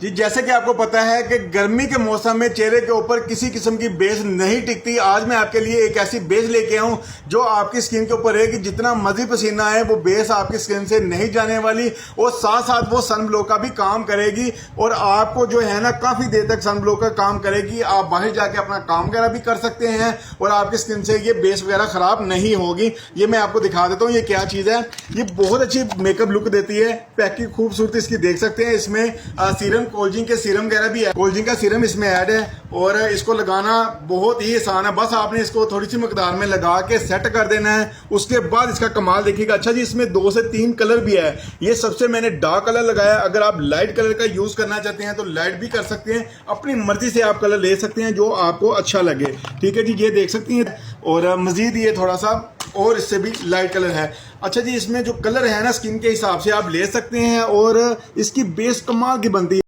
जी जैसे कि आपको पता है कि गर्मी के मौसम में चेहरे के ऊपर किसी किस्म की बेस नहीं टिकती। आज मैं आपके लिए एक ऐसी बेस लेके आऊं जो आपकी स्किन के ऊपर है कि जितना मर्जी पसीना है वो बेस आपकी स्किन से नहीं जाने वाली और साथ साथ वो सन ब्लॉक का भी काम करेगी और आपको जो है ना काफी देर तक सन ब्लॉक का काम करेगी। आप बाहर जाके अपना काम वगैरह भी कर सकते हैं और आपकी स्किन से ये बेस वगैरह खराब नहीं होगी। ये मैं आपको दिखा देता हूँ ये क्या चीज है। ये बहुत अच्छी मेकअप लुक देती है। पैकिंग खूबसूरती इसकी देख सकते हैं। इसमें सीरम कोल्जिंग के सीरम वगैरह भी है। कोल्जिंग का सीरम इसमें ऐड है और इसको लगाना बहुत ही आसान है। बस आपने इसको थोड़ी सी मकदार में लगा के सेट कर देना है। उसके बाद इसका कमाल देखिएगा। अच्छा जी, इसमें 2 से 3 कलर भी है। ये सबसे मैंने डार्क कलर लगाया। अगर आप लाइट कलर का यूज करना चाहते हैं तो लाइट भी कर सकते हैं। अपनी मर्जी से आप कलर ले सकते हैं जो आपको अच्छा लगे। ठीक है जी, ये देख सकती हैं। और मजीद ये थोड़ा सा और इससे भी लाइट कलर है। अच्छा जी, इसमें जो कलर है ना स्किन के हिसाब से आप ले सकते हैं और इसकी बेस कमाल की बनती है।